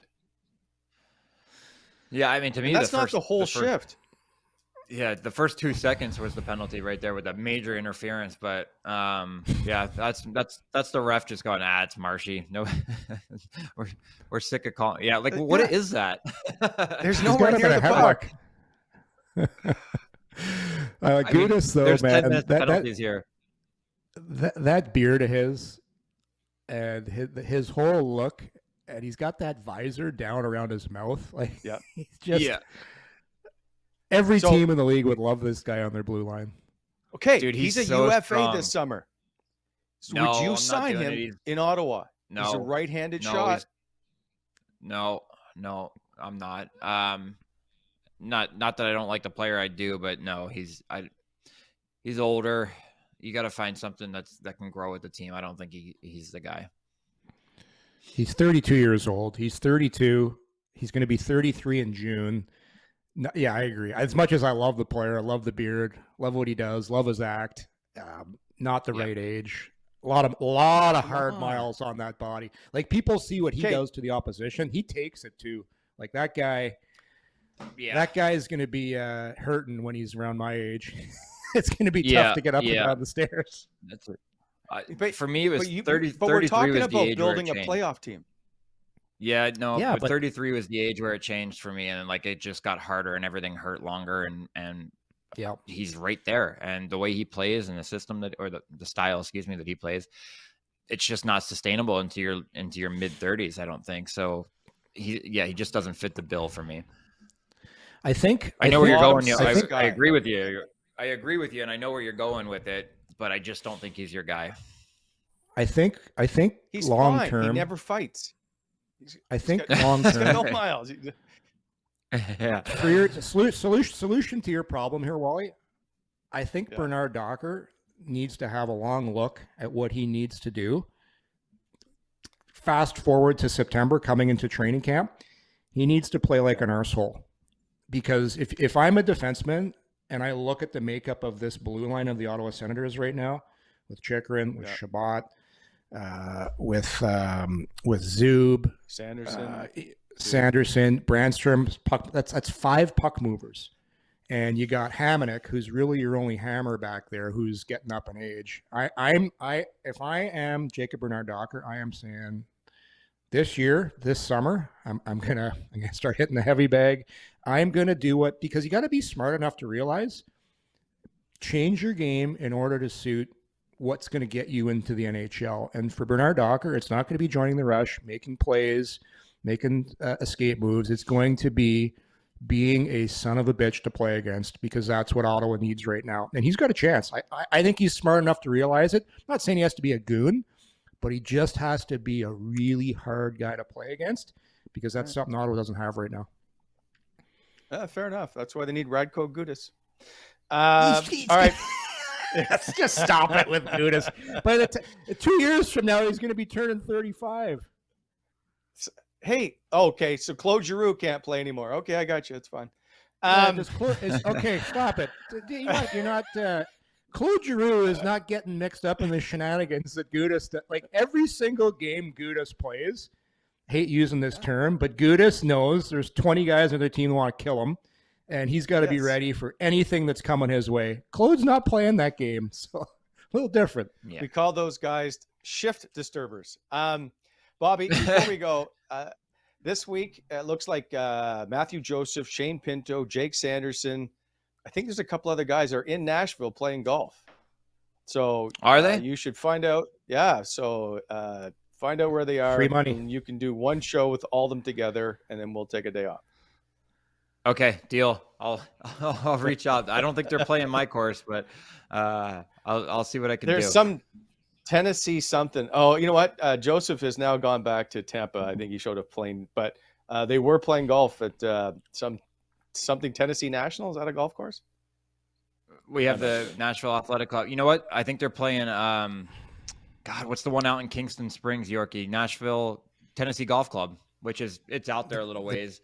Yeah, I mean, to me, that's not the whole shift. Yeah, the first 2 seconds was the penalty right there with that major interference. But that's the ref just going, it's Marshy. No, we're sick of calling. Yeah, like what is that? There's no way near the puck. Gudas, though, there's man, 10 minutes penalties here. That beard of his and his whole look and he's got that visor down around his mouth. Like, Yeah. he's just Yeah. every So- team in the league would love this guy on their blue line. Okay, Dude, he's a he's so UFA strong. this summer. So No, would you I'm not sign doing him it. He's- in Ottawa? No. He's a right-handed No, shot. No, I'm not. Not that I don't like the player, I do, but no, he's older. You got to find something that can grow with the team. I don't think he's the guy. He's 32 years old. He's 32. He's going to be 33 in June. No, yeah, I agree. As much as I love the player, I love the beard, love what he does, love his act. Not the right age. A lot of hard miles on that body. Like, people see what he does to the opposition. He takes it too. Like, that guy. Yeah. That guy is going to be hurting when he's around my age. It's going to be tough to get up and down the stairs. That's it. For me, it was 30. But we're 33 talking was the about age building where a it changed. playoff team. Yeah, no, Yeah, but 33 was the age where it changed for me, and like it just got harder and everything hurt longer, and yeah, he's right there, and the way he plays and the system the style, that he plays, it's just not sustainable into your mid 30s. I don't think so. He just doesn't fit the bill for me. I know where you're going. I agree with you. I agree with you, and I know where you're going with it, but I just don't think he's your guy. I think He's long fine. term. He never fights. Long He's got term. no miles. Yeah. For your solution to your problem here, Wally, I think Bernard Docker needs to have a long look at what he needs to do. Fast forward to September, coming into training camp, he needs to play like an arsehole. Because if I'm a defenseman and I look at the makeup of this blue line of the Ottawa Senators right now, with Chychrun, with Shabbat, with Zub, Sanderson, Brannstrom, puck. That's 5 puck movers, and you got Hammond, who's really your only hammer back there, who's getting up in age. If I am Jacob Bernard Docker, I am saying this summer, I'm gonna start hitting the heavy bag. I'm gonna do because you got to be smart enough to realize, change your game in order to suit what's going to get you into the NHL. And for Bernard Docker, it's not going to be joining the rush, making plays, making escape moves. It's going to be being a son of a bitch to play against, because that's what Ottawa needs right now. And he's got a chance. I think he's smart enough to realize it. I'm not saying he has to be a goon, but he just has to be a really hard guy to play against, because that's something Ottawa doesn't have right now. Fair enough. That's why they need Radko Gudas. All right. Let's just stop it with Gudas. But 2 years from now, he's going to be turning 35. Hey, okay. So Claude Giroux can't play anymore. Okay, I got you. It's fine. Okay, stop it. You're not. Claude Giroux is not getting mixed up in the shenanigans that Gudas. Like, every single game Gudas plays, hate using this term, but Gudas knows there's 20 guys on their team who want to kill him. And he's got to be ready for anything that's coming his way. Claude's not playing that game, so a little different. Yeah. We call those guys shift disturbers. Bobby, before we go, this week it looks like Matthew Joseph, Shane Pinto, Jake Sanderson. I think there's a couple other guys are in Nashville playing golf. So are they? You should find out. Yeah. So find out where they are. Free money. And you can do one show with all of them together, and then we'll take a day off. Okay, deal. I'll reach out. I don't think they're playing my course, but I'll see what I can do. There's some Tennessee something. Oh, you know what? Joseph has now gone back to Tampa. I think he showed up playing, but they were playing golf at something Tennessee National. Is that a golf course? We have the Nashville Athletic Club. You know what? I think they're playing. God, what's the one out in Kingston Springs, Yorkie? Nashville Tennessee Golf Club, which it's out there a little ways.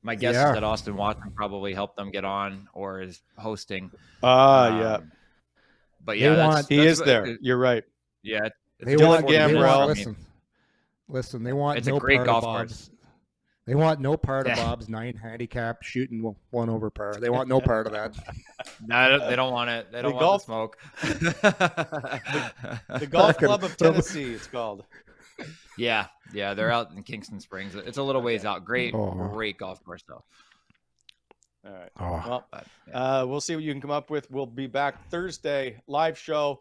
My guess is that Austin Watson probably helped them get on or is hosting. Yeah. But yeah, he is there. You're right. Yeah. They want Gambrell. Listen, they want it's no a great part golf of course. Bob's. They want no part of Bob's 9 handicap shooting 1 over par. They want no part of that. No, they don't want it. They don't want the smoke. The Golf Club of Tennessee, it's called. Yeah, they're out in Kingston Springs. It's a little ways out. Great golf course, though. All right. Well, we'll see what you can come up with. We'll be back Thursday, live show.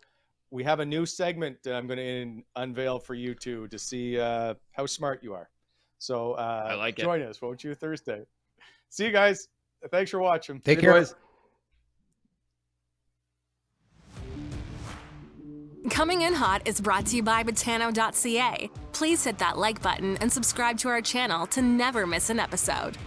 We have a new segment that I'm going to unveil for you two to see how smart you are. So I like it. join us, won't you, Thursday? See you guys. Thanks for watching. Take Hey, care. boys. Coming in Hot is brought to you by betano.ca. Please hit that like button and subscribe to our channel to never miss an episode.